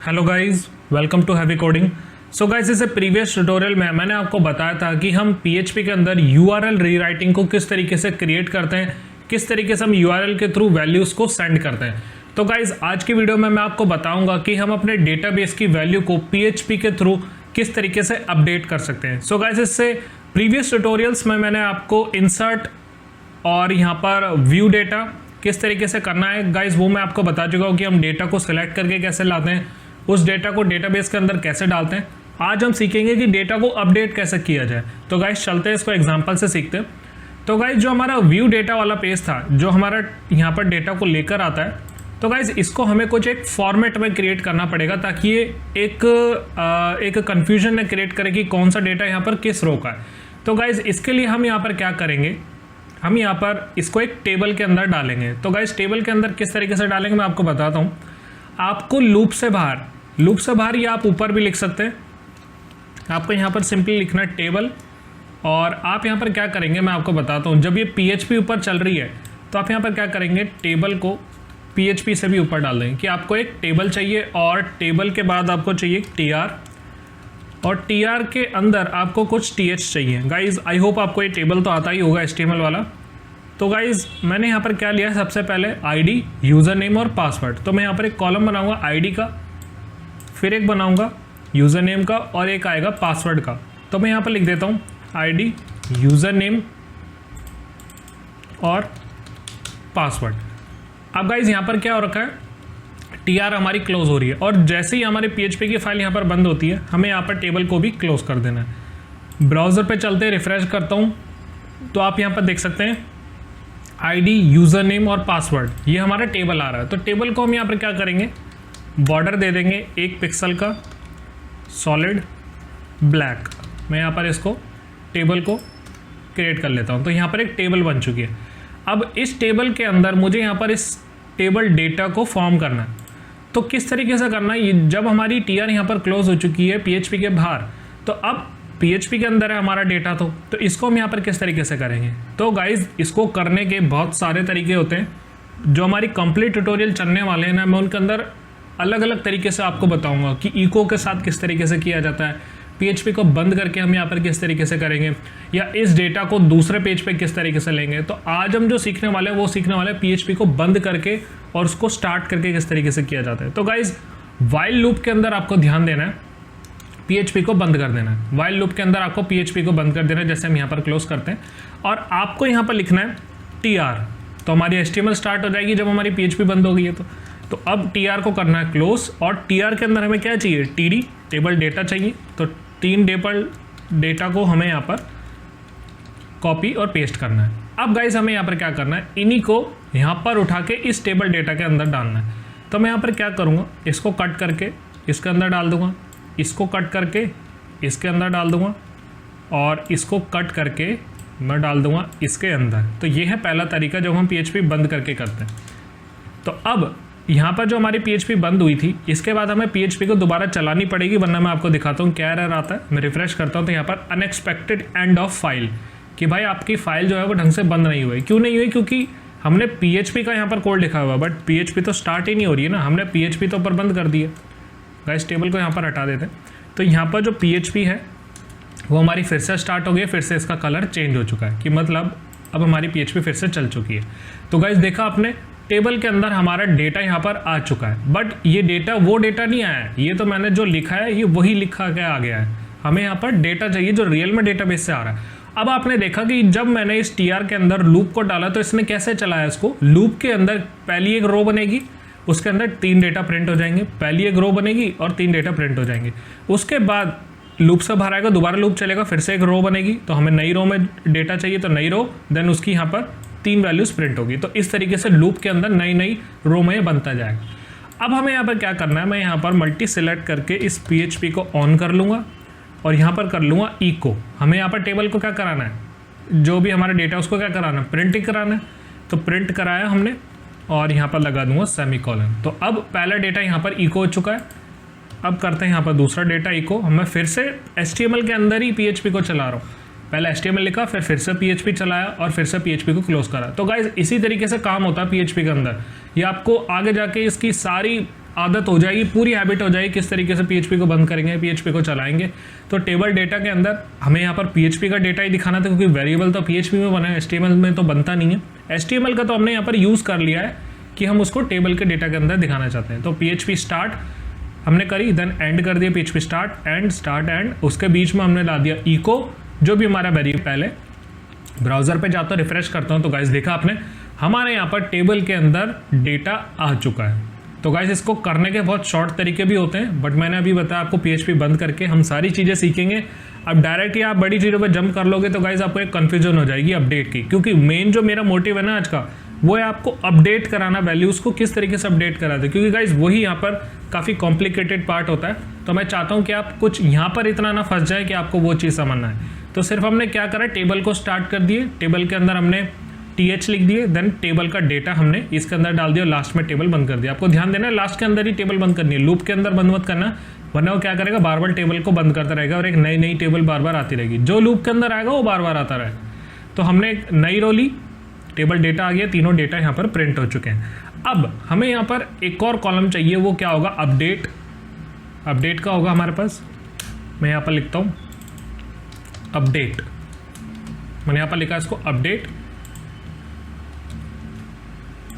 Hello guys, welcome to heavy coding. So guys, इस previous tutorial में मैंने आपको बताया था कि हम PHP के अंदर URL रीराइटिंग को किस तरीके से क्रिएट करते हैं, किस तरीके से हम URL के थ्रू वैल्यूज़ को सेंड करते हैं। तो गाइस, आज की वीडियो में मैं आपको बताऊंगा कि हम अपने डेटाबेस की वैल्यू को PHP के थ्रू किस तरीके से अपडेट कर सकते हैं। सो गाइस, इससे प्रीवियस ट्यूटोरियल्स में मैंने आपको इंसर्ट और यहाँ पर व्यू डेटा किस तरीके से करना है गाइस, वो मैं आपको बता चुका हूँ कि हम डेटा को सिलेक्ट करके कैसे लाते हैं, उस डेटा को डेटाबेस के अंदर कैसे डालते हैं। आज हम सीखेंगे कि डेटा को अपडेट कैसे किया जाए। तो गाइस, चलते हैं इसको एग्जांपल से सीखते हैं। तो गाइस, जो हमारा व्यू डेटा वाला पेज था, जो हमारा यहाँ पर डेटा को लेकर आता है, तो गाइस इसको हमें कुछ एक फॉर्मेट में क्रिएट करना पड़ेगा ताकि ये एक कन्फ्यूजन न क्रिएट करे कि कौन सा डेटा यहाँ पर किस रो का है। तो गाइस, इसके लिए हम यहाँ पर क्या करेंगे, हम यहाँ पर इसको एक टेबल के अंदर डालेंगे। तो गाइस, टेबल के अंदर किस तरीके से डालेंगे मैं आपको बताता हूँ। आपको लूप से बाहर या आप ऊपर भी लिख सकते हैं। आपको यहाँ पर सिंपली लिखना है टेबल, और आप यहाँ पर क्या करेंगे मैं आपको बताता हूँ। जब ये PHP ऊपर चल रही है तो आप यहाँ पर क्या करेंगे, टेबल को PHP से भी ऊपर डाल देंगे कि आपको एक टेबल चाहिए, और टेबल के बाद आपको चाहिए TR, और TR के अंदर आपको कुछ TH चाहिए। गाइज, आई होप आपको ये टेबल तो आता ही होगा HTML वाला। तो गाइज़, मैंने यहाँ पर क्या लिया है, सबसे पहले ID, यूज़र नेम और पासवर्ड। तो मैं यहाँ पर एक कॉलम बनाऊँगा ID का, फिर एक बनाऊँगा यूज़र नेम का, और एक आएगा पासवर्ड का। तो मैं यहाँ पर लिख देता हूँ ID, यूज़र नेम और पासवर्ड। अब गाइज़, यहाँ पर क्या हो रखा है, TR हमारी क्लोज हो रही है, और जैसे ही हमारी PHP की फाइल यहाँ पर बंद होती है, हमें यहाँ पर टेबल को भी क्लोज कर देना है। ब्राउज़र पे चलते हैं, रिफ्रेश करता हूँ, तो आप यहाँ पर देख सकते हैं ID, यूज़र नेम और पासवर्ड, ये हमारा टेबल आ रहा है। तो टेबल को हम यहाँ पर क्या करेंगे, बॉर्डर दे देंगे 1 पिक्सल का, सॉलिड ब्लैक। मैं यहाँ पर इसको टेबल को क्रिएट कर लेता हूँ। तो यहाँ पर एक टेबल बन चुकी है। अब इस टेबल के अंदर मुझे यहाँ पर इस टेबल डेटा को फॉर्म करना है। तो किस तरीके से करना है, ये जब हमारी TR यहाँ पर क्लोज हो चुकी है PHP के बाहर, तो अब PHP के अंदर है हमारा डेटा, तो इसको हम यहाँ पर किस तरीके से करेंगे। तो गाइज, इसको करने के बहुत सारे तरीके होते हैं। जो हमारी कंप्लीट ट्यूटोरियल चलने वाले हैं ना, मैं उनके अंदर अलग अलग तरीके से आपको बताऊंगा कि इको के साथ किस तरीके से किया जाता है, PHP को बंद करके हम यहाँ पर किस तरीके से करेंगे, या इस डेटा को दूसरे पेज पे किस तरीके से लेंगे। तो आज हम जो सीखने वाले हैं वो सीखने वाले हैं PHP को बंद करके और उसको स्टार्ट करके किस तरीके से किया जाता है। तो गाइज, वाइल लूप के अंदर आपको ध्यान देना है, PHP को बंद कर देना है। वाइल लूप के अंदर आपको PHP को बंद कर देना है, जैसे हम यहाँ पर क्लोज करते हैं, और आपको यहाँ पर लिखना है TR। तो हमारी HTML स्टार्ट हो जाएगी जब हमारी PHP बंद हो गई है। तो अब TR को करना है क्लोज, और TR के अंदर हमें क्या चाहिए, TD, टेबल डेटा चाहिए। तो 3 टेबल डेटा को हमें यहाँ पर कॉपी और पेस्ट करना है। अब गाइस, हमें यहाँ पर क्या करना है, इन्हीं को यहाँ पर उठा के इस टेबल डेटा के अंदर डालना है। तो मैं यहाँ पर क्या करूँगा, इसको कट करके इसके अंदर डाल दूँगा, इसको कट करके इसके अंदर डाल दूँगा, और इसको कट करके मैं डाल दूँगा इसके अंदर। तो ये है पहला तरीका जब हम PHP बंद करके करते हैं। तो अब यहाँ पर जो हमारी PHP बंद हुई थी, इसके बाद हमें PHP को दोबारा चलानी पड़ेगी, वरना मैं आपको दिखाता हूँ क्या एरर आता है। मैं रिफ्रेश करता हूँ तो यहाँ पर अनएक्सपेक्टेड एंड ऑफ फाइल, कि भाई आपकी फाइल जो है वो ढंग से बंद नहीं हुई। क्यों नहीं हुई, क्योंकि हमने PHP का यहाँ पर कोड लिखा हुआ है, बट PHP तो स्टार्ट ही नहीं हो रही है ना, हमने PHP तो ऊपर बंद कर दी है। गाइस, टेबल को यहाँ पर हटा देते हैं। तो यहाँ पर जो PHP है वो हमारी फिर से स्टार्ट हो गई है, फिर से इसका कलर चेंज हो चुका है, कि मतलब अब हमारी PHP फिर से चल चुकी है। तो गाइस, देखा आपने, टेबल के अंदर हमारा डेटा यहाँ पर आ चुका है, बट ये डेटा वो डेटा नहीं आया है, ये तो मैंने जो लिखा है ये वही लिखा के आ गया है। हमें यहाँ पर डेटा चाहिए जो रियल में डेटाबेस से आ रहा है। अब आपने देखा कि जब मैंने इस TR के अंदर लूप को डाला तो इसने कैसे चलाया इसको। लूप के अंदर पहली एक रो बनेगी, उसके अंदर 3 डेटा प्रिंट हो जाएंगे, पहली एक रो बनेगी और 3 डेटा प्रिंट हो जाएंगे। उसके बाद लूप से बाहर आएगा, दोबारा लूप चलेगा, फिर से एक रो बनेगी, तो हमें नई रो में डेटा चाहिए, तो नई रो, देन उसकी यहाँ पर 3 वैल्यूज़ प्रिंट होगी। तो इस तरीके से लूप के अंदर नई नई रो में बनता जाएगा। अब हमें यहाँ पर क्या करना है, मैं यहाँ पर मल्टी सेलेक्ट करके इस PHP को ऑन कर लूँगा, और यहाँ पर कर लूँगा इको। हमें यहाँ पर टेबल को क्या कराना है, जो भी हमारा डेटा उसको क्या कराना है, प्रिंट ही कराना है। तो प्रिंट कराया हमने, और यहाँ पर लगा दूंगा सेमीकोलन। तो अब पहला डेटा यहाँ पर इको हो चुका है। अब करते हैं यहाँ पर दूसरा डेटा इको। मैं फिर से HTML के अंदर ही PHP को चला रहा हूँ, पहले HTML लिखा, फिर से PHP चलाया, और फिर से PHP को क्लोज करा। तो गाइज, इसी तरीके से काम होता है PHP के अंदर। ये आपको आगे जाके इसकी सारी आदत हो जाएगी, पूरी हैबिट हो जाएगी किस तरीके से PHP को बंद करेंगे, PHP को चलाएंगे। तो टेबल डेटा के अंदर हमें यहाँ पर PHP का डेटा ही दिखाना था, क्योंकि वेरिएबल तो PHP में बना है, HTML में तो बनता नहीं है। HTML का तो हमने यहाँ पर यूज़ कर लिया है कि हम उसको टेबल के डेटा के अंदर दिखाना चाहते हैं। तो PHP स्टार्ट हमने करी, देन एंड कर दिया PHP स्टार्ट एंड, उसके बीच में हमने ला दिया इको, जो भी हमारा वेरिएबल पहले। ब्राउज़र पे जाता हूँ, रिफ्रेश करता हूँ, तो गाइस देखा आपने हमारे यहाँ पर टेबल के अंदर डेटा आ चुका है। तो गाइस इसको करने के बहुत शॉर्ट तरीके भी होते हैं, बट मैंने अभी बताया आपको PHP बंद करके हम सारी चीज़ें सीखेंगे। अब डायरेक्टली आप बड़ी चीज़ों पर जंप कर लोगे तो गाइस आपको एक कन्फ्यूजन हो जाएगी अपडेट की, क्योंकि मेन जो मेरा मोटिव है ना आज का, वो है आपको अपडेट कराना, वैल्यूज़ को किस तरीके से अपडेट कराते हैं, क्योंकि गाइस वही यहाँ पर काफ़ी कॉम्प्लिकेटेड पार्ट होता है। तो मैं चाहता हूँ कि आप कुछ यहाँ पर इतना ना फंस जाए कि आपको वो चीज़ समझना है। तो सिर्फ हमने क्या करा, टेबल को स्टार्ट कर दिए, टेबल के अंदर हमने TH लिख दिए, देन टेबल का डेटा हमने इसके अंदर डाल दिया, लास्ट में टेबल बंद कर दिया। आपको ध्यान देना है लास्ट के अंदर ही टेबल बंद करनी है, लूप के अंदर बंद मत करना, वरना वो क्या करेगा, बार बार टेबल को बंद करता रहेगा और एक नई टेबल बार बार आती रहेगी। जो लूप के अंदर आएगा वो बार बार आता रहेगा। तो हमने एक नई रो ली, टेबल डेटा आ गया, तीनों डेटा यहाँ पर प्रिंट हो चुके हैं। अब हमें यहाँ पर एक और कॉलम चाहिए, वो क्या होगा, अपडेट। अपडेट का होगा हमारे पास, मैं यहाँ पर लिखता हूँ अपडेट, मैंने यहाँ पर लिखा इसको अपडेट।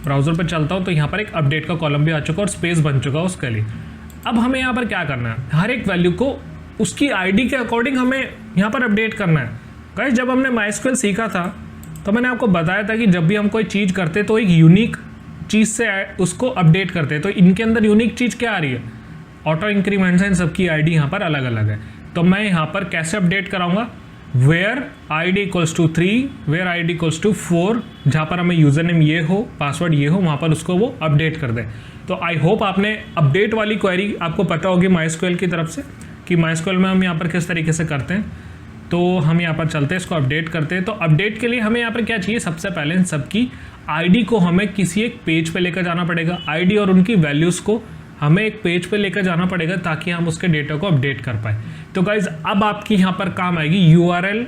ब्राउज़र पर चलता हूँ तो यहाँ पर एक अपडेट का कॉलम भी आ चुका और स्पेस बन चुका उसके लिए। अब हमें यहाँ पर क्या करना है, हर एक वैल्यू को उसकी आईडी के अकॉर्डिंग हमें यहाँ पर अपडेट करना है। गाइस जब हमने MySQL सीखा था तो मैंने आपको बताया था कि जब भी हम कोई चीज़ करते तो एक यूनिक चीज़ से उसको अपडेट करते। तो इनके अंदर यूनिक चीज़ क्या आ रही है, ऑटो इंक्रीमेंट्स हैं, सबकी आईडी यहाँ पर अलग अलग है। तो मैं यहाँ पर कैसे अपडेट कराऊंगा, where ID equals to 3, where ID equals to 4, जहाँ पर हमें यूज़र नेम ये हो, पासवर्ड ये हो, वहाँ पर उसको वो अपडेट कर दें। तो आई होप आपने अपडेट वाली क्वेरी आपको पता होगी MySQL की तरफ से कि MySQL में हम यहाँ पर किस तरीके से करते हैं। तो हम यहाँ पर चलते हैं, इसको अपडेट करते हैं। तो अपडेट के लिए हमें यहाँ पर क्या चाहिए, सबसे पहले इन सबकी आईडी को हमें किसी एक पेज पे लेकर जाना पड़ेगा। आईडी और उनकी वैल्यूज़ को हमें एक पेज पे लेकर जाना पड़ेगा ताकि हम उसके डेटा को अपडेट कर पाए। तो गाइज अब आपकी यहाँ पर काम आएगी URL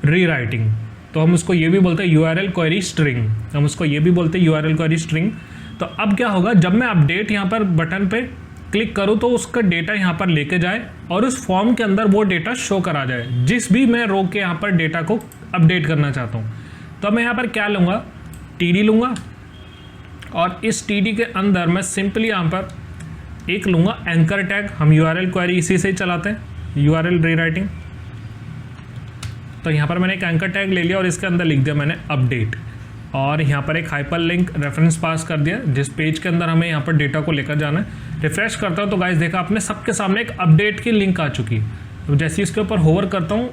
रीराइटिंग। तो हम उसको ये भी बोलते हैं URL क्वेरी स्ट्रिंग, हम उसको ये भी बोलते हैं URL क्वेरी स्ट्रिंग। तो अब क्या होगा, जब मैं अपडेट यहाँ पर बटन पे क्लिक करूँ तो उसका डेटा यहाँ पर लेके जाए और उस फॉर्म के अंदर वो डेटा शो करा जाए, जिस भी मैं रो के यहाँ पर डेटा को अपडेट करना चाहता हूँ। तो मैं यहाँ पर क्या लूँगा, TD लूँगा और इस TD के अंदर मैं सिंपली यहाँ पर एक लूँगा एंकर टैग। हम URL क्वेरी इसी से ही चलाते हैं, URL रीराइटिंग। तो यहाँ पर मैंने एक एंकर टैग ले लिया और इसके अंदर लिख दिया मैंने अपडेट, और यहाँ पर एक हाइपर लिंक रेफरेंस पास कर दिया जिस पेज के अंदर हमें यहाँ पर डेटा को लेकर जाना है। रिफ्रेश करता हूँ तो गाइस देखा आपने सबके सामने एक अपडेट की लिंक आ चुकी है। तो जैसे इसके ऊपर होवर करता हूँ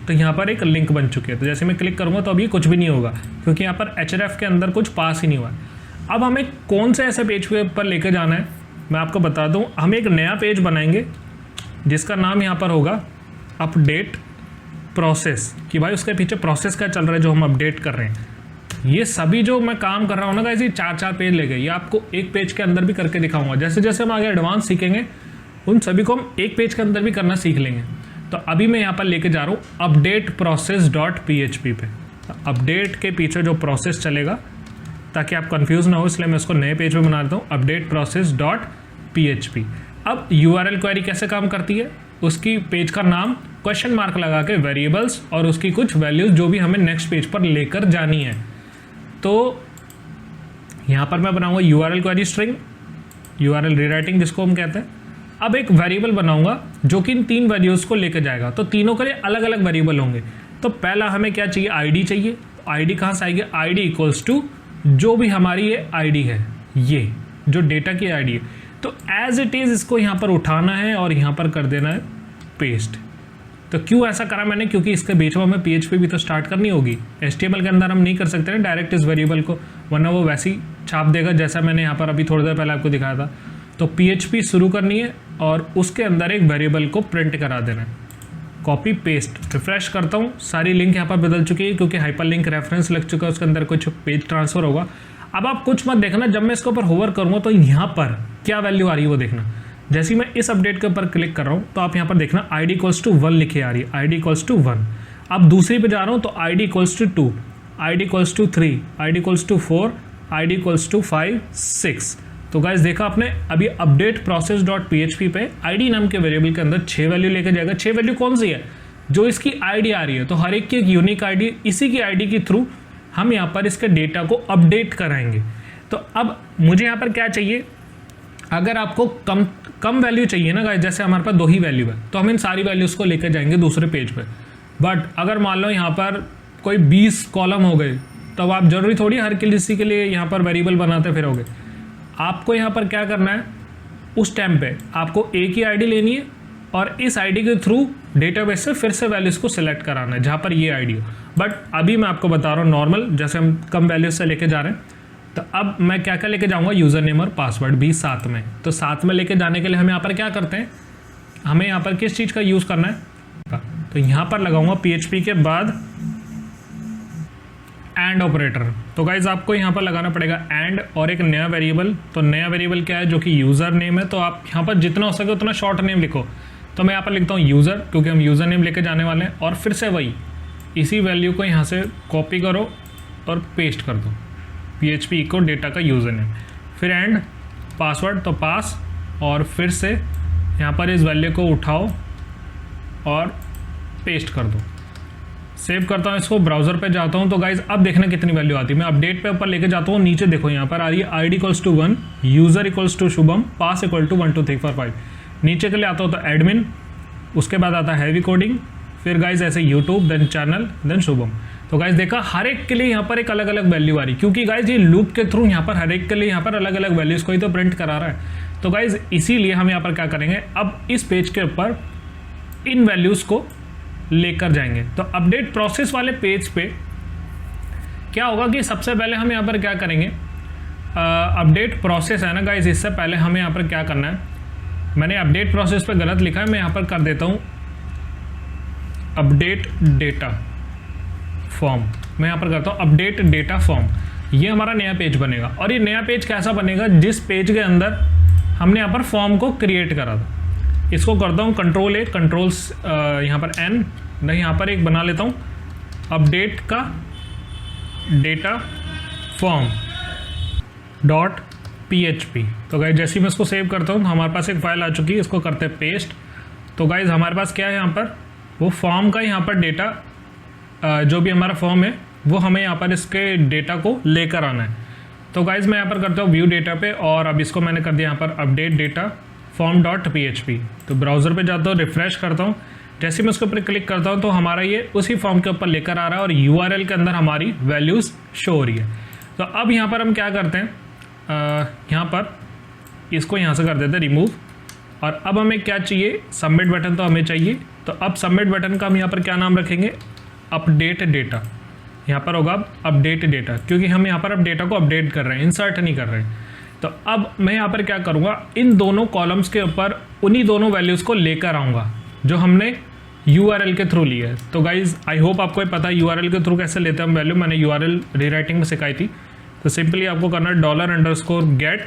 तो यहाँ पर एक लिंक बन चुकी है। तो जैसे मैं क्लिक करूँगा तो अभी कुछ भी नहीं होगा, क्योंकि यहाँ पर href के अंदर कुछ पास ही नहीं हुआ है। अब हमें कौन से ऐसे पेज पर लेकर जाना है मैं आपको बता दूँ। हम एक नया पेज बनाएंगे जिसका नाम यहाँ पर होगा अपडेट प्रोसेस, कि भाई उसके पीछे प्रोसेस क्या चल रहा है जो हम अपडेट कर रहे हैं। ये सभी जो मैं काम कर रहा हूँ ना गाइस, ये 4-4 पेज ले गए, ये आपको एक पेज के अंदर भी करके दिखाऊंगा। जैसे जैसे हम आगे एडवांस सीखेंगे उन सभी को हम एक पेज के अंदर भी करना सीख लेंगे। तो अभी मैं यहाँ पर लेके जा रहा हूँ अपडेट प्रोसेस डॉट PHP पे। अपडेट के पीछे जो प्रोसेस चलेगा, ताकि आप कंफ्यूज ना हो इसलिए मैं उसको नए पेज पे बना देता हूँ, अपडेट प्रोसेस डॉट PHP। अब URL क्वेरी कैसे काम करती है, उसकी पेज का नाम क्वेश्चन मार्क लगा के वेरिएबल्स और उसकी कुछ वैल्यूज़ जो भी हमें नेक्स्ट पेज पर लेकर जानी है। तो यहाँ पर मैं बनाऊंगा URL query string, URL rewriting जिसको हम कहते हैं। अब एक वेरिएबल बनाऊंगा जो कि इन 3 वैल्यूज़ को लेकर जाएगा। तो तीनों के लिए अलग अलग वेरिएबल होंगे। तो पहला हमें क्या चाहिए, ID चाहिए। ID कहाँ से आएगी, ID इक्वल्स टू जो भी हमारी ये ID है, ये जो डेटा की ID है। तो एज इट इज़ इसको यहाँ पर उठाना है और यहाँ पर कर देना है पेस्ट। तो क्यों ऐसा करा मैंने, क्योंकि इसके बीच में हमें PHP भी तो स्टार्ट करनी होगी। HTML के अंदर हम नहीं कर सकते ना डायरेक्ट इस वेरिएबल को, वरना वो वैसे ही छाप देगा जैसा मैंने यहाँ पर अभी थोड़ी देर पहले आपको दिखाया था। तो PHP शुरू करनी है और उसके अंदर एक वेरिएबल को प्रिंट करा देना है। कॉपी पेस्ट, रिफ्रेश करता हूँ, सारी लिंक यहाँ पर बदल चुकी है क्योंकि हाइपर लिंक रेफरेंस लग चुका है, उसके अंदर कुछ पेज ट्रांसफर होगा। अब आप कुछ मत देखना, जब मैं इसके ऊपर होवर करूँगा तो यहाँ पर क्या वैल्यू आ रही है वो देखना। जैसे मैं इस अपडेट के ऊपर क्लिक कर रहा हूँ तो आप यहाँ पर देखना ID इक्वल्स टू 1 लिखे आ रही है, ID इक्वल्स टू 1। अब दूसरी पे जा रहा हूँ तो ID equals to 2, ID equals to 3, ID equals to 4, ID equals to 5, 6। तो गाइस देखा आपने, अभी अपडेट प्रोसेस डॉट PHP पे आईडी नाम के वेरिएबल के अंदर 6 वैल्यू लेके जाएगा। 6 वैल्यू कौन सी है, जो इसकी आईडी आ रही है, तो हर एक की एक यूनिक आईडी, इसी की आईडी के थ्रू हम यहाँ पर इसके डेटा को अपडेट कराएंगे। तो अब मुझे यहाँ पर क्या चाहिए, अगर आपको कम वैल्यू चाहिए ना गाइस, जैसे हमारे पास 2 ही वैल्यू है, तो हम इन सारी वैल्यूज़ को लेकर जाएंगे दूसरे पेज पे। बट अगर मान लो यहाँ पर कोई 20 कॉलम हो गए, तो अब आप जरूरी थोड़ी हर किसी के लिए यहाँ पर वेरिएबल बनाते फिरोगे। आपको यहाँ पर क्या करना है, उस टाइम पे आपको एक ही आईडी लेनी है और इस आईडी के थ्रू डेटाबेस से फिर से वैल्यूज़ को सिलेक्ट कराना है जहाँ पर ये आईडी हो। बट अभी मैं आपको बता रहा हूँ नॉर्मल, जैसे हम कम वैल्यूज से लेके जा रहे हैं, तो अब मैं क्या क्या लेके जाऊँगा, यूज़र नेम और पासवर्ड भी साथ में। तो साथ में लेके जाने के लिए हम यहाँ पर क्या करते हैं, हमें यहाँ पर किस चीज़ का यूज़ करना है, तो यहाँ पर लगाऊंगा PHP के बाद एंड ऑपरेटर। तो गाइज आपको यहाँ पर लगाना पड़ेगा एंड और एक नया वेरिएबल। तो नया वेरिएबल क्या है, जो कि यूज़र नेम है। तो आप यहाँ पर जितना हो सके उतना शॉर्ट नेम लिखो। तो मैं यहाँ पर लिखता हूँ यूज़र, क्योंकि हम यूज़र नेम लेके जाने वाले हैं। और फिर से वही इसी वैल्यू को यहाँ से कॉपी करो और पेस्ट कर दो, PHP इको डेटा का यूज़र नेम, फिर एंड पासवर्ड, तो पास, और फिर से यहाँ पर इस वैल्यू को उठाओ और पेस्ट कर दो। सेव करता हूँ इसको, ब्राउज़र पे जाता हूँ। तो गाइज अब देखना कितनी वैल्यू आती है। मैं अपडेट पे ऊपर लेके जाता हूँ, नीचे देखो यहाँ पर आ रही है ID equals to 1, user equals to Shubham, पास इक्वल टू 1 2 3 4 5। नीचे के लिए आता हूँ तो एडमिन, उसके बाद आता है हैवी कोडिंग, फिर गाइज ऐसे YouTube, then channel, then Shubham. तो गाइज देखा हर एक के लिए यहाँ पर एक अलग अलग वैल्यू आ रही, क्योंकि गाइज ये लूप के थ्रू यहाँ पर हर एक के लिए यहाँ पर अलग अलग वैल्यूज़ को ही तो प्रिंट करा रहा है। तो गाइज इसीलिए हम यहाँ पर क्या करेंगे, अब इस पेज के ऊपर इन वैल्यूज़ को लेकर जाएंगे। तो अपडेट प्रोसेस वाले पेज पे क्या होगा कि सबसे पहले हम यहाँ पर क्या करेंगे, अपडेट प्रोसेस है ना गाइज, इससे पहले हमें यहाँ पर क्या करना है, मैंने अपडेट प्रोसेस पे गलत लिखा है, मैं यहाँ पर कर देता हूँ अपडेट डेटा फॉर्म। मैं यहाँ पर करता हूँ अपडेट डेटा फॉर्म। ये हमारा नया पेज बनेगा। और ये नया पेज कैसा बनेगा, जिस पेज के अंदर हमने यहाँ पर फॉर्म को क्रिएट करा था। इसको करता हूँ Ctrl+A, कंट्रोल्स यहाँ पर N, नहीं यहाँ पर एक बना लेता हूँ अपडेट का डेटा फॉर्म डॉट PHP। तो गाइज जैसे ही मैं इसको सेव करता हूँ, हमारे पास एक फाइल आ चुकी है, इसको करते हैं पेस्ट। तो गाइज हमारे पास क्या है, यहाँ पर वो फॉर्म का यहाँ पर डेटा, जो भी हमारा फॉर्म है वो हमें यहाँ पर इसके डेटा को लेकर आना है। तो गाइज मैं यहाँ पर करता हूँ व्यू डेटा पे, और अब इसको मैंने कर दिया यहाँ पर update data form dot PHP। तो ब्राउज़र पे जाता हूँ, रिफ्रेश करता हूँ, जैसे मैं उसके ऊपर क्लिक करता हूँ तो हमारा ये उसी फॉर्म के ऊपर लेकर आ रहा है और URL के अंदर हमारी वैल्यूज़ शो हो रही है। तो अब यहाँ पर हम क्या करते हैं, यहाँ पर इसको यहाँ से कर देते हैं रिमूव। और अब हमें क्या चाहिए, सबमिट बटन तो हमें चाहिए। तो अब सबमिट बटन का हम यहाँ पर क्या नाम रखेंगे, अपडेट डेटा। यहाँ पर होगा अपडेट डेटा, क्योंकि हम यहाँ पर अब डेटा को अपडेट कर रहे हैं, इंसर्ट नहीं कर रहे हैं। तो अब मैं यहाँ पर क्या करूँगा, इन दोनों कॉलम्स के ऊपर उन्हीं दोनों वैल्यूज़ को लेकर आऊँगा जो हमने URL के थ्रू ली है। तो गाइज़ आई होप आपको पता है URL के थ्रू कैसे लेते हैं हम वैल्यू, मैंने URL रीराइटिंग में सिखाई थी। तो सिंपली आपको करना है $_get।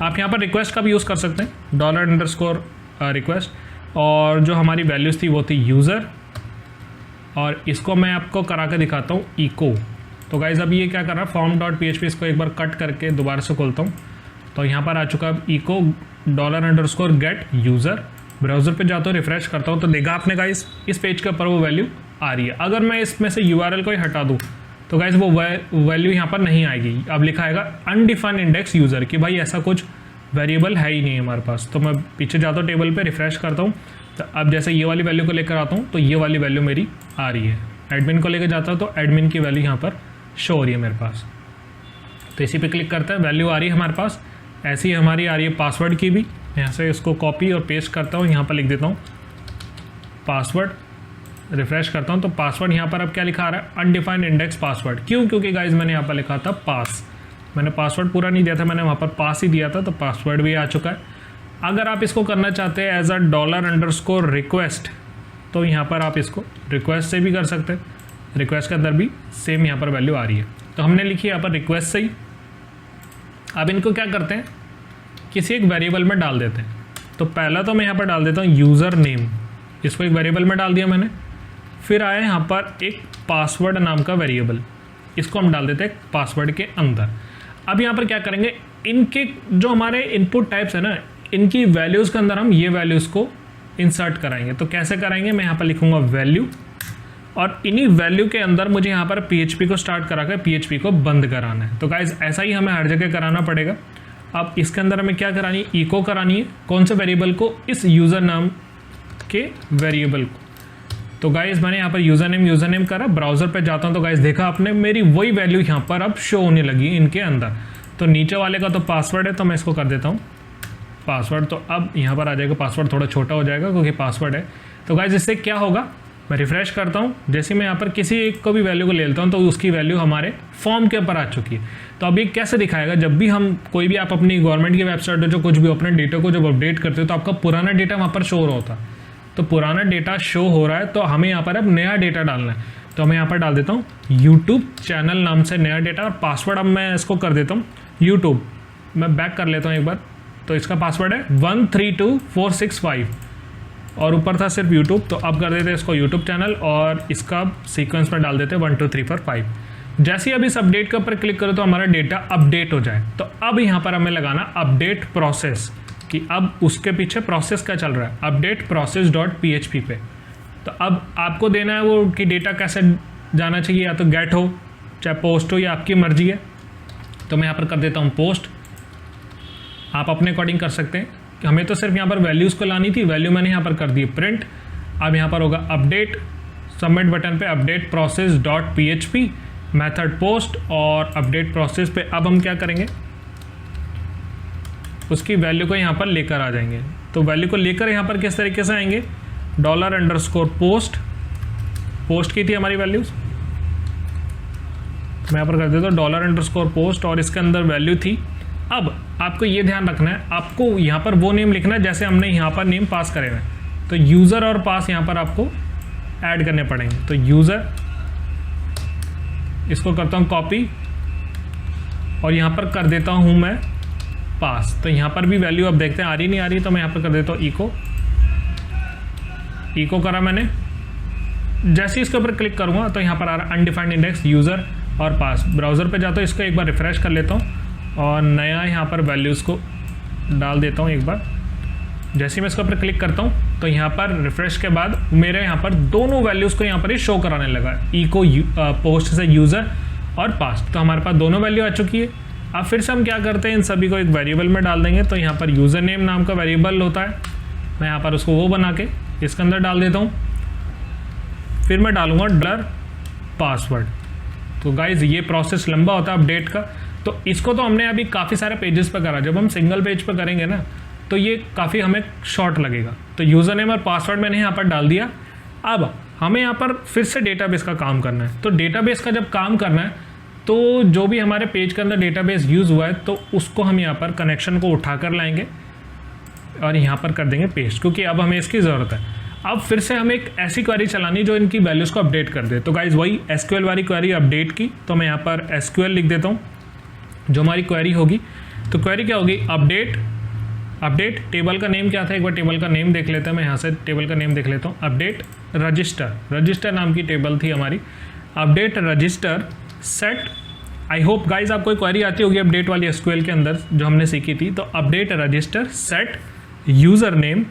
आप यहाँ पर रिक्वेस्ट का भी यूज़ कर सकते हैं, $_request। और जो हमारी वैल्यूज़ थी वो थी यूज़र, और इसको मैं आपको करा के दिखाता हूँ इको। तो गाइज़ अब ये क्या कर रहा है, फॉर्म डॉट PHP, इसको एक बार कट करके दोबारा से खोलता हूँ। तो यहाँ पर आ चुका है इको $_get यूज़र। ब्राउज़र पे जाता हूँ, रिफ्रेश करता हूँ, तो देखा आपने गाइज़ इस पेज के ऊपर वो वैल्यू आ रही है। अगर मैं इसमें से URL को ही हटा दूँ तो गाइज़ वो वैल्यू यहाँ पर नहीं आएगी। अब लिखा आएगा अनडिफाइंड इंडेक्स यूज़र, कि भाई ऐसा कुछ वेरिएबल है ही नहीं हमारे पास। तो मैं पीछे जाता हूँ टेबल पे, रिफ्रेश करता हूँ, तो अब जैसे ये वाली वैल्यू को लेकर आता हूँ तो ये वाली वैल्यू मेरी आ रही है। एडमिन को लेकर जाता हूँ तो एडमिन की वैल्यू यहाँ पर शो हो रही है मेरे पास। तो इसी पे क्लिक करता है, वैल्यू आ रही है हमारे पास। ऐसी ही हमारी आ रही है पासवर्ड की भी। यहाँ से इसको कॉपी और पेस्ट करता हूँ, यहाँ पर लिख देता हूँ पासवर्ड, रिफ्रेश करता हूँ तो पासवर्ड यहाँ पर अब क्या लिखा आ रहा है, अनडिफाइंड इंडेक्स पासवर्ड। क्यों, क्योंकि गाइज मैंने यहाँ पर लिखा था पास, मैंने पासवर्ड पूरा नहीं दिया था, मैंने वहाँ पर पास ही दिया था, तो पासवर्ड भी आ चुका है। अगर आप इसको करना चाहते हैं एज $_ रिक्वेस्ट, तो यहाँ पर आप इसको रिक्वेस्ट से भी कर सकते हैं। रिक्वेस्ट के अंदर भी सेम यहाँ पर वैल्यू आ रही है। तो हमने लिखी यहाँ पर रिक्वेस्ट से ही। अब इनको क्या करते हैं, किसी एक वेरिएबल में डाल देते हैं। तो पहला तो मैं यहाँ पर डाल देता हूँ यूज़र नेम, इसको एक वेरिएबल में डाल दिया मैंने। फिर आया यहाँ पर एक पासवर्ड नाम का वेरिएबल, इसको हम डाल देते हैं पासवर्ड के अंदर। अब यहाँ पर क्या करेंगे, इनके जो हमारे इनपुट टाइप्स है ना, इनकी वैल्यूज़ के अंदर हम ये वैल्यूज़ को इंसर्ट कराएंगे। तो कैसे कराएंगे, मैं यहाँ पर लिखूँगा वैल्यू, और इन्हीं वैल्यू के अंदर मुझे यहाँ पर PHP को स्टार्ट करा कर PHP को बंद कराना है। तो गाइज ऐसा ही हमें हर जगह कराना पड़ेगा। अब इसके अंदर हमें क्या करानी है, इको करानी है। कौन से वेरिएबल को, इस यूज़र नाम के वेरिएबल को। तो गाइज मैंने यहाँ पर यूज़र नेम करा, ब्राउज़र पे जाता हूँ तो गाइज देखा आपने मेरी वही वैल्यू यहाँ पर अब शो होने लगी इनके अंदर। तो नीचे वाले का तो पासवर्ड है, तो मैं इसको कर देता हूँ पासवर्ड। तो अब यहाँ पर आ जाएगा, पासवर्ड थोड़ा छोटा हो जाएगा क्योंकि पासवर्ड है। तो गाइज इससे क्या होगा, मैं रिफ्रेश करता हूँ, जैसे मैं यहाँ पर किसी एक को भी वैल्यू को ले लेता हूँ तो उसकी वैल्यू हमारे फॉर्म के ऊपर आ चुकी है। तो अब ये कैसे दिखाएगा, जब भी हम कोई भी आप अपनी गवर्नमेंट की वेबसाइट जो कुछ भी अपने डेटा को जब अपडेट करते हो तो आपका पुराना डेटा वहाँ पर शो हो रहा होता है। तो पुराना डेटा शो हो रहा है, तो हमें यहाँ पर अब नया डेटा डालना है। तो मैं यहाँ पर डाल देता हूँ यूट्यूब चैनल नाम से नया डेटा, और पासवर्ड अब मैं इसको कर देता हूँ यूट्यूब। मैं बैक कर लेता हूँ एक बार, तो इसका पासवर्ड है 132465 और ऊपर था सिर्फ यूट्यूब। तो अब कर देते हैं इसको यूट्यूब चैनल, और इसका सीक्वेंस में डाल देते हैं 1 2 3 4 5। जैसे ही अब इस अपडेट के ऊपर क्लिक करो तो हमारा डेटा अपडेट हो जाए। तो अब यहाँ पर हमें लगाना अपडेट प्रोसेस, कि अब उसके पीछे प्रोसेस क्या चल रहा है, अपडेट प्रोसेस डॉट PHP पे। तो अब आपको देना है वो कि डेटा कैसे जाना चाहिए, या तो गेट हो चाहे पोस्ट हो, या आपकी मर्जी है। तो मैं यहाँ पर कर देता हूँ पोस्ट, आप अपने अकॉर्डिंग कर सकते हैं। हमें तो सिर्फ यहाँ पर वैल्यूज़ को लानी थी, वैल्यू मैंने यहाँ पर कर दी प्रिंट। अब यहाँ पर होगा अपडेट, सबमिट बटन पे update process dot PHP, method post, और अपडेट प्रोसेस पे अब हम क्या करेंगे, उसकी वैल्यू को यहाँ पर लेकर आ जाएंगे। तो वैल्यू को लेकर यहाँ पर किस तरीके से आएंगे, $_पोस्ट, पोस्ट की थी हमारी वैल्यूज़, मैं यहाँ पर कर देता हूँ $_पोस्ट, और इसके अंदर वैल्यू थी। अब आपको ये ध्यान रखना है, आपको यहाँ पर वो नेम लिखना है जैसे हमने यहाँ पर नेम पास करे हुए। तो यूज़र और पास यहाँ पर आपको ऐड करने पड़ेंगे। तो यूज़र, इसको करता हूँ कॉपी, और यहाँ पर कर देता हूँ मैं पास। तो यहाँ पर भी वैल्यू अब देखते हैं आ रही नहीं आ रही, तो मैं यहाँ पर कर देता हूँ इको करा मैंने। जैसे ही इसके ऊपर क्लिक करूँगा तो यहाँ पर आ रहा अनडिफाइंड इंडेक्स, यूज़र और पास। ब्राउज़र पे जाता हूँ, इसको एक बार रिफ्रेश कर लेता हूँ और नया यहाँ पर वैल्यूज़ को डाल देता हूँ एक बार। जैसे ही मैं इसके ऊपर क्लिक करता हूँ तो यहाँ पर रिफ्रेश के बाद मेरे यहाँ पर दोनों वैल्यूज़ को यहाँ पर ही शो कराने लगा, इको पोस्ट से यूज़र और पास। तो हमारे पास दोनों वैल्यू आ चुकी है। अब फिर से हम क्या करते हैं, इन सभी को एक वेरिएबल में डाल देंगे। तो यहाँ पर यूज़र नेम नाम का वेरिएबल होता है, मैं यहाँ पर उसको वो बना के इसके अंदर डाल देता हूँ। फिर मैं डालूँगा $पासवर्ड। तो गाइज ये प्रोसेस लंबा होता है अपडेट का। तो इसको तो हमने अभी काफ़ी सारे पेजेस पर करा, जब हम सिंगल पेज पर करेंगे ना तो ये काफ़ी हमें शॉर्ट लगेगा। तो यूज़र नेम और पासवर्ड मैंने यहाँ पर डाल दिया। अब हमें यहाँ पर फिर से डेटाबेस का काम करना है। तो डेटाबेस का जब काम करना है तो जो भी हमारे पेज के अंदर डेटाबेस यूज़ हुआ है तो उसको हम यहाँ पर कनेक्शन को उठा कर लाएंगे और यहाँ पर कर देंगे पेस्ट, क्योंकि अब हमें इसकी ज़रूरत है। अब फिर से हमें एक ऐसी क्वेरी चलानी जो इनकी वैल्यूज़ को अपडेट कर दे। तो गाइज वही SQL वाली क्वेरी अपडेट की। तो मैं यहाँ पर SQL लिख देता हूँ जो हमारी क्वेरी होगी। तो क्वेरी क्या होगी, अपडेट टेबल का नेम क्या था, एक बार टेबल का नेम देख लेते हैं। मैं यहाँ से टेबल का नेम देख लेता हूँ। अपडेट रजिस्टर नाम की टेबल थी हमारी। Update register set, I hope guys आपको क्वेरी आती होगी अपडेट वाली SQL के अंदर जो हमने सीखी थी। तो update register set user name.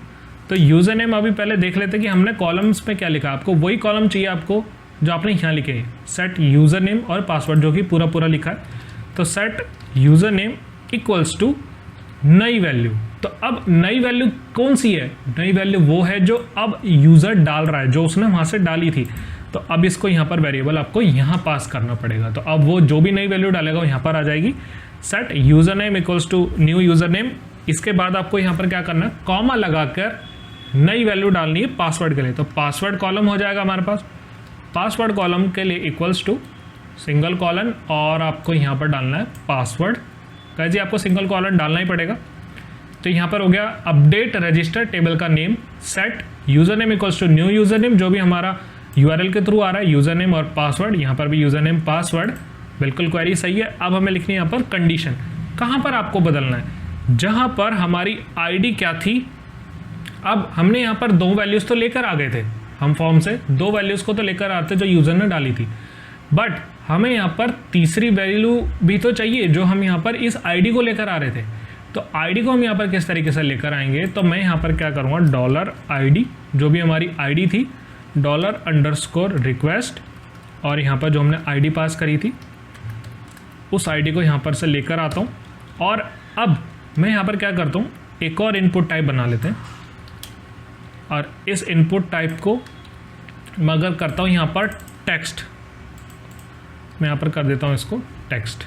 तो यूज़र नेम अभी पहले देख लेते कि हमने कॉलम्स में क्या लिखा। आपको वही कॉलम चाहिए आपको जो आपने यहाँ लिखे हैं, सेट यूज़र नेम और पासवर्ड जो कि पूरा लिखा है। तो set user name equals to नई वैल्यू। तो अब नई वैल्यू कौन सी है, नई वैल्यू वो है जो अब यूज़र डाल रहा है, जो उसने वहाँ से डाली थी। तो अब इसको यहाँ पर वेरिएबल आपको यहाँ पास करना पड़ेगा। तो अब वो जो भी नई वैल्यू डालेगा वो यहाँ पर आ जाएगी। Set user name equals to new user name. इसके बाद आपको यहाँ पर क्या करना है, कॉमा लगाकर नई वैल्यू डालनी है पासवर्ड के लिए। तो पासवर्ड कॉलम हो जाएगा हमारे पास। पासवर्ड कॉलम के लिए इक्वल्स टू सिंगल कॉलन और आपको यहाँ पर डालना है पासवर्ड। कैसे आपको सिंगल कॉलन डालना ही पड़ेगा। तो यहाँ पर हो गया अपडेट रजिस्टर टेबल का name, set user name equals to new user name जो भी हमारा URL के थ्रू आ रहा है, यूज़र नेम और पासवर्ड। यहाँ पर भी यूज़र नेम पासवर्ड, बिल्कुल क्वेरी सही है। अब हमें लिखनी है यहाँ पर कंडीशन। कहाँ पर आपको बदलना है, जहाँ पर हमारी ID क्या थी। अब हमने यहाँ पर 2 वैल्यूज़ तो लेकर आ गए थे, हम फॉर्म से 2 वैल्यूज़ को तो लेकर आते जो यूज़र ने डाली थी, बट हमें यहाँ पर तीसरी वैल्यू भी तो चाहिए जो हम यहाँ पर इस आईडी को लेकर आ रहे थे। तो आईडी को हम यहाँ पर किस तरीके से लेकर आएंगे, तो मैं यहाँ पर क्या करूँगा, डॉलर आईडी जो भी हमारी आईडी थी, $_request, और यहाँ पर जो हमने आईडी पास करी थी उस आईडी को यहाँ पर से लेकर आता हूँ। और अब मैं यहाँ पर क्या करता हूँ, एक और इनपुट टाइप बना लेते हैं, और इस इनपुट टाइप को मैं अगर करता हूँ यहाँ पर टेक्स्ट, मैं यहाँ पर कर देता हूँ इसको टेक्स्ट,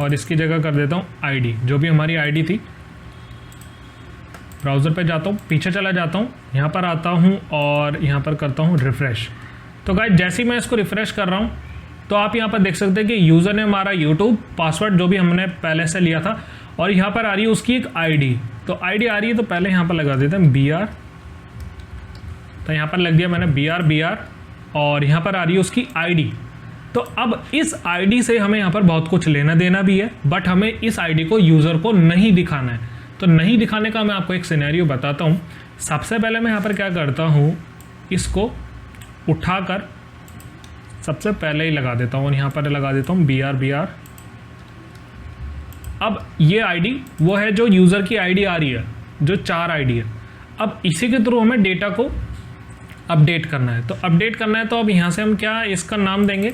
और इसकी जगह कर देता हूँ आईडी, जो भी हमारी आईडी थी। ब्राउज़र पे जाता हूँ, पीछे चला जाता हूँ, यहाँ पर आता हूँ और यहाँ पर करता हूँ रिफ़्रेश। तो गाइस जैसे ही मैं इसको रिफ़्रेश कर रहा हूँ तो आप यहाँ पर देख सकते हैं कि यूज़र ने हमारा यूट्यूब पासवर्ड जो भी हमने पहले से लिया था, और यहाँ पर आ रही है उसकी एक आईडी। तो आईडी आ रही है तो पहले यहाँ पर लगा देते हैं BR, तो यहाँ पर लग दिया मैंने BR, और यहाँ पर आ रही है उसकी आईडी। तो अब इस आईडी से हमें यहाँ पर बहुत कुछ लेना देना भी है, बट हमें इस आईडी को यूज़र को नहीं दिखाना है। तो नहीं दिखाने का मैं आपको एक सिनेरियो बताता हूँ। सबसे पहले मैं यहाँ पर क्या करता हूँ, इसको उठाकर सबसे पहले ही लगा देता हूँ, और यहाँ पर लगा देता हूँ BR। अब ये आईडी वो है जो यूज़र की आईडी आ रही है, जो 4 आईडी है। अब इसी के थ्रू हमें डेटा को अपडेट करना है। तो अपडेट करना है तो अब यहाँ से हम क्या इसका नाम देंगे,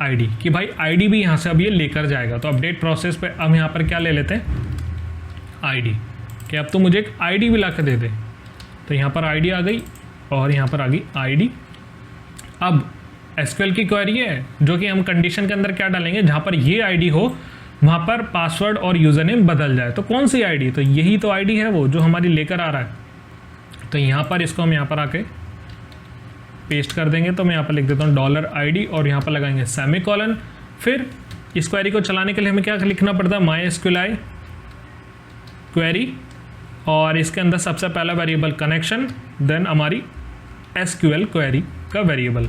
आईडी, कि भाई आईडी भी यहाँ से अब ये लेकर जाएगा। तो अपडेट प्रोसेस पे हम यहाँ पर क्या ले लेते हैं, आईडी, कि अब तो मुझे एक आईडी भी ला के दे दे। तो यहाँ पर आईडी आ गई और यहाँ पर आ गई आईडी। अब एसक्यूएल की क्वेरी है जो कि हम कंडीशन के अंदर क्या डालेंगे, जहाँ पर ये आईडी हो वहाँ पर पासवर्ड और यूज़र नेम बदल जाए। तो कौन सी आईडी, तो यही तो आईडी है वो जो हमारी लेकर आ रहा है। तो यहाँ पर इसको हम यहाँ पर आके पेस्ट कर देंगे। तो मैं यहाँ पर लिख देता हूँ $ID, और यहाँ पर लगाएंगे सेमीकोलन। फिर इस क्वेरी को चलाने के लिए हमें क्या लिखना पड़ता है, MySQL क्वेरी, और इसके अंदर सबसे पहला वेरिएबल कनेक्शन, देन हमारी SQL क्वेरी का वेरिएबल।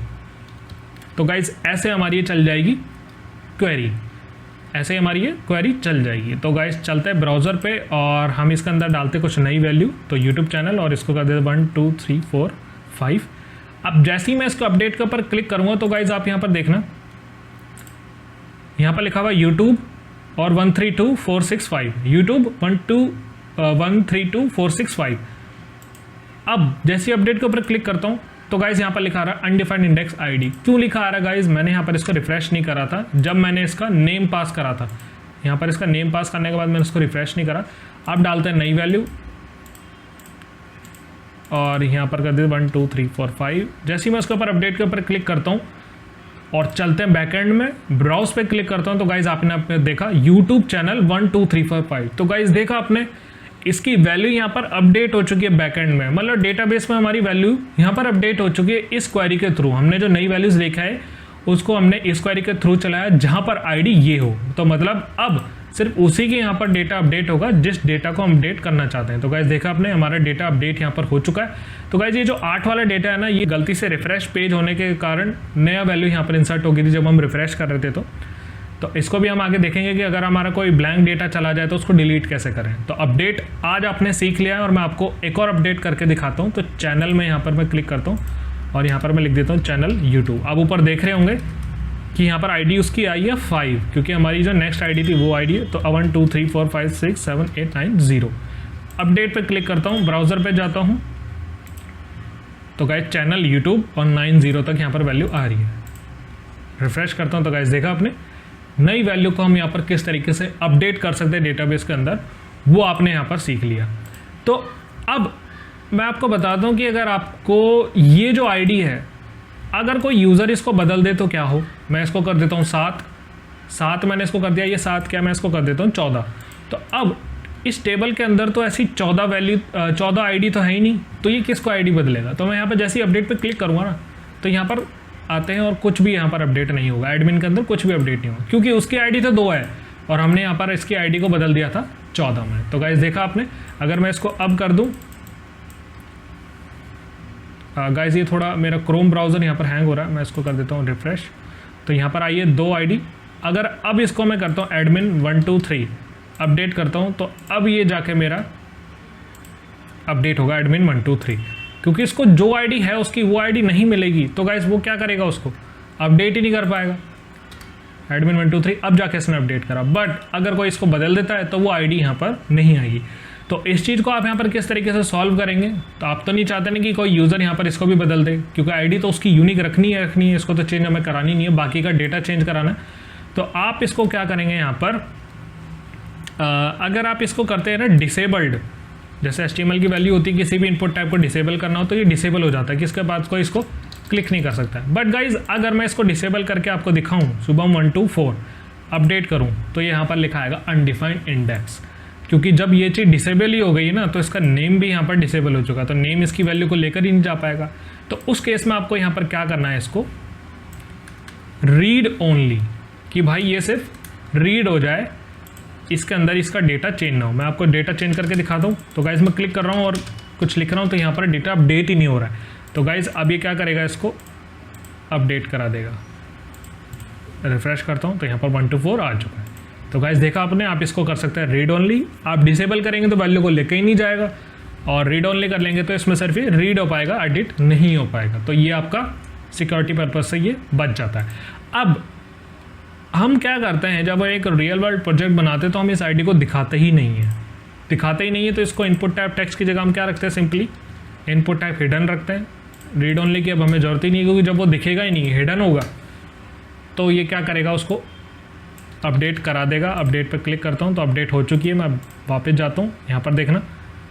तो गाइज ऐसे हमारी ये चल जाएगी क्वेरी, ऐसे हमारी ये क्वेरी चल जाएगी। तो गाइज चलते हैं ब्राउज़र पे और हम इसके अंदर डालते कुछ नई वैल्यू। तो यूट्यूब चैनल, और इसको कर देते 1 2 3 4 5। अब जैसे ही मैं इसको अपडेट के ऊपर क्लिक करूँगा तो गाइज आप यहाँ पर देखना, यहाँ पर लिखा हुआ यूट्यूब और 132465, यूट्यूब 132465। अब जैसे ही अपडेट के ऊपर क्लिक करता हूँ तो गाइज यहाँ पर लिखा आ रहा है अनडिफाइंड इंडेक्स आईडी। क्यों लिखा आ रहा है गाइज, मैंने यहाँ पर इसको रिफ्रेश नहीं करा था जब मैंने इसका नेम पास करा था। यहाँ पर इसका नेम पास करने के बाद मैंने इसको रिफ्रेश नहीं करा। अब डालते हैं नई वैल्यू, और यहाँ पर कर देते 1 2 3 4 5। जैसे ही मैं उसके ऊपर अपडेट के ऊपर क्लिक करता हूँ और चलते हैं बैकएंड में, ब्राउज पे क्लिक करता हूँ तो गाइज आपने देखा यूट्यूब चैनल 1 2 3 4 5। तो गाइज देखा आपने, इसकी वैल्यू यहाँ पर अपडेट हो चुकी है बैकएंड में, मतलब डेटाबेस में हमारी वैल्यू यहाँ पर अपडेट हो चुकी है इस क्वेरी के थ्रू। हमने जो नई वैल्यूज़ लिखा है उसको हमने इस क्वेरी के थ्रू चलाया जहाँ पर आईडी ये हो। तो मतलब अब सिर्फ उसी के यहाँ पर डेटा अपडेट होगा जिस डेटा को हम अपडेट करना चाहते हैं। तो गाइज देखा आपने, हमारा डेटा अपडेट यहाँ पर हो चुका है। तो गाइज ये जो 8 वाला डेटा है ना, ये गलती से रिफ्रेश पेज होने के कारण नया वैल्यू यहाँ पर इंसर्ट हो गई थी जब हम रिफ्रेश कर रहे थे। तो इसको भी हम आगे देखेंगे कि अगर हमारा कोई ब्लैंक डेटा चला जाए तो उसको डिलीट कैसे करें। तो अपडेट आज आपने सीख लिया है और मैं आपको एक और अपडेट करके दिखाता हूँ। तो चैनल में यहाँ पर मैं क्लिक करता हूँ और यहाँ पर मैं लिख देता हूँ चैनल यूट्यूब। अब ऊपर देख रहे होंगे कि यहाँ पर आईडी उसकी आई है 5, क्योंकि हमारी जो नेक्स्ट आईडी थी वो आईडी है। तो 1 2 3 4 5 6 7 8 9 0। अपडेट पे क्लिक करता हूँ, ब्राउज़र पे जाता हूँ तो गाइस चैनल यूट्यूब और 90 तक यहाँ पर वैल्यू आ रही है। रिफ्रेश करता हूँ तो गाइस देखा आपने, नई वैल्यू को हम यहाँ पर किस तरीके से अपडेट कर सकते हैं डेटाबेस के अंदर, वो आपने यहाँ पर सीख लिया। तो अब मैं आपको बताता हूँ कि अगर आपको ये जो आईडी है, अगर कोई यूज़र इसको बदल दे तो क्या हो। मैं इसको कर देता हूँ 7 मैंने इसको कर दिया, ये 7 क्या, मैं इसको कर देता हूँ 14। तो अब इस टेबल के अंदर तो ऐसी 14 आईडी तो है ही नहीं, तो ये किसको आईडी बदलेगा। तो मैं यहाँ पर जैसे ही अपडेट पे क्लिक करूँगा ना, तो यहाँ पर आते हैं और कुछ भी यहाँ पर अपडेट नहीं होगा। एडमिन के अंदर कुछ भी अपडेट नहीं होगा, क्योंकि उसकी आईडी तो 2 है और हमने यहाँ पर इसकी आईडी को बदल दिया था 14 में। तो गाइस देखा आपने, अगर मैं इसको अब कर दूँ, गाइस ये थोड़ा मेरा क्रोम ब्राउज़र यहाँ पर हैंग हो रहा है, मैं इसको कर देता हूँ रिफ्रेश। तो यहाँ पर आइए 2 आईडी। अगर अब इसको मैं करता हूँ एडमिन 1 2 3 अपडेट करता हूँ, तो अब ये जाके मेरा अपडेट होगा एडमिन 1 2 3, क्योंकि इसको जो आईडी है उसकी वो आईडी नहीं मिलेगी। तो गाइस वो क्या करेगा, उसको अपडेट ही नहीं कर पाएगा। एडमिन 123, अब जाके इसने अपडेट करा, बट अगर कोई इसको बदल देता है तो वो आईडी यहाँ पर नहीं आएगी। तो इस चीज़ को आप यहाँ पर किस तरीके से सॉल्व करेंगे, तो आप तो नहीं चाहते ना कि कोई यूज़र यहाँ पर इसको भी बदल दे, क्योंकि आईडी तो उसकी यूनिक रखनी है, इसको तो चेंज हमें करानी नहीं है, बाकी का डेटा चेंज कराना है। तो आप इसको क्या करेंगे यहाँ पर, अगर आप इसको करते हैं ना डिसेबल्ड, जैसे HTML की वैल्यू होती है, किसी भी इनपुट टाइप को डिसेबल करना हो तो ये डिसेबल हो जाता है कि इसके बाद कोई इसको क्लिक नहीं कर सकता है। बट गाइज अगर मैं इसको डिसेबल करके आपको दिखाऊं, शुभम 124 अपडेट करूं, तो ये यहाँ पर लिखा आएगा अनडिफाइंड इंडेक्स, क्योंकि जब ये चीज़ डिसेबल ही हो गई ना तो इसका नेम भी यहाँ पर डिसेबल हो चुका, तो नेम इसकी वैल्यू को लेकर ही नहीं जा पाएगा। तो उस केस में आपको यहाँ पर क्या करना है, इसको रीड ओनली, कि भाई ये सिर्फ रीड हो जाए, इसके अंदर इसका डेटा चेंज ना हो। मैं आपको डेटा चेंज करके दिखाता हूँ। तो गाइज मैं क्लिक कर रहा हूँ और कुछ लिख रहा हूँ तो यहाँ पर डेटा अपडेट ही नहीं हो रहा है। तो गाइज अब ये क्या करेगा, इसको अपडेट करा देगा। रिफ्रेश करता हूँ तो यहाँ पर 124 आ चुका है। तो गाइज देखा आपने, आप इसको कर सकते हैं रीड ओनली। आप डिसेबल करेंगे तो वैल्यू को लेकर ही नहीं जाएगा, और रीड ओनली कर लेंगे तो इसमें सिर्फ ये रीड हो पाएगा, एडिट नहीं हो पाएगा। तो ये आपका सिक्योरिटी पर्पज से ये बच जाता है। अब हम क्या करते हैं, जब एक रियल वर्ल्ड प्रोजेक्ट बनाते हैं तो हम इस आईडी को दिखाते ही नहीं है, तो इसको इनपुट टाइप टेक्स्ट की जगह हम क्या रखते हैं, सिंपली इनपुट टाइप हिडन रखते हैं। रीड ओनली की अब हमें ज़रूरत ही नहीं है, क्योंकि जब वो दिखेगा ही नहीं, हिडन होगा, तो ये क्या करेगा, उसको अपडेट करा देगा। अपडेट पर क्लिक करता हूँ तो अपडेट हो चुकी है। मैं वापस जाता हूँ, यहाँ पर देखना,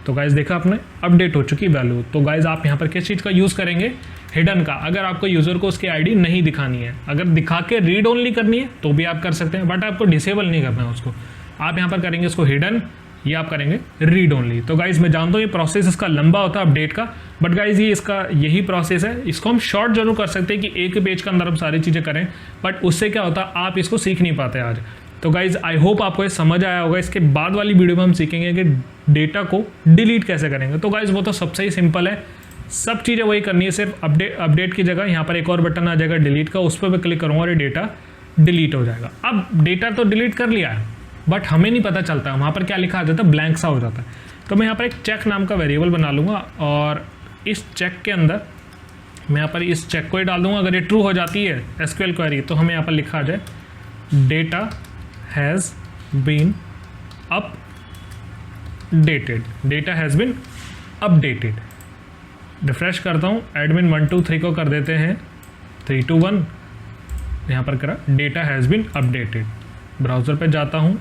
तो गाइज़ देखा आपने अपडेट हो चुकी वैल्यू। तो गाइज़ आप यहाँ पर किस चीज़ का यूज़ करेंगे, हिडन का। अगर आपको यूज़र को उसकी आईडी नहीं दिखानी है, अगर दिखा के रीड ओनली करनी है तो भी आप कर सकते हैं, बट आपको डिसेबल नहीं करना है उसको। आप यहाँ पर करेंगे उसको हिडन, या आप करेंगे रीड ओनली। तो गाइज़ मैं जानता हूँ ये प्रोसेस इसका लंबा होता है अपडेट का, बट गाइज़ ये इसका यही प्रोसेस है। इसको हम शॉर्ट जरूर कर सकते हैं कि एक पेज के अंदर हम सारी चीज़ें करें, बट उससे क्या होता है, आप इसको सीख नहीं पाते आज। तो गाइज़ आई होप आपको ये समझ आया होगा। इसके बाद वाली वीडियो में हम सीखेंगे कि डेटा को डिलीट कैसे करेंगे। तो गाइज़ वो तो सबसे ही सिंपल है, सब चीज़ें वही करनी है, सिर्फ अपडेट की जगह यहाँ पर एक और बटन आ जाएगा डिलीट का, उस पर मैं क्लिक करूँगा और ये डेटा डिलीट हो जाएगा। अब डेटा तो डिलीट कर लिया है, बट हमें नहीं पता चलता वहाँ पर क्या लिखा आ जाता है, ब्लैंक सा हो जाता है। तो मैं यहाँ पर एक चेक नाम का वेरिएबल बना लूँगा, और इस चेक के अंदर मैं यहाँ पर इस चेक को ही डाल दूँगा। अगर ये ट्रू हो जाती है SQL क्वेरी, तो हमें यहाँ पर लिखा आ जाए data has been updated, data has been updated. Refresh करता हूँ, एडमिन 123 को कर देते हैं 321, यहाँ पर करा data has been updated. Browser पे जाता हूँ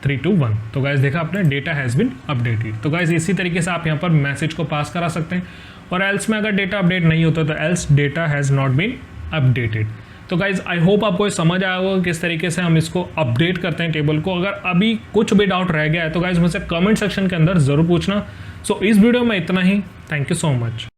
321, तो गाइस देखा आपने डेटा हैज़ बीन अपडेटेड। तो गाइस इसी तरीके से आप यहाँ पर मैसेज को पास करा सकते हैं, और एल्स में अगर डेटा अपडेट नहीं होता तो else data has not been updated. तो गाइज़ आई होप आपको समझ आया होगा किस तरीके से हम इसको अपडेट करते हैं टेबल को। अगर अभी कुछ भी डाउट रह गया है तो गाइज़ मुझसे कमेंट सेक्शन के अंदर ज़रूर पूछना। सो इस वीडियो में इतना ही। Thank you so much.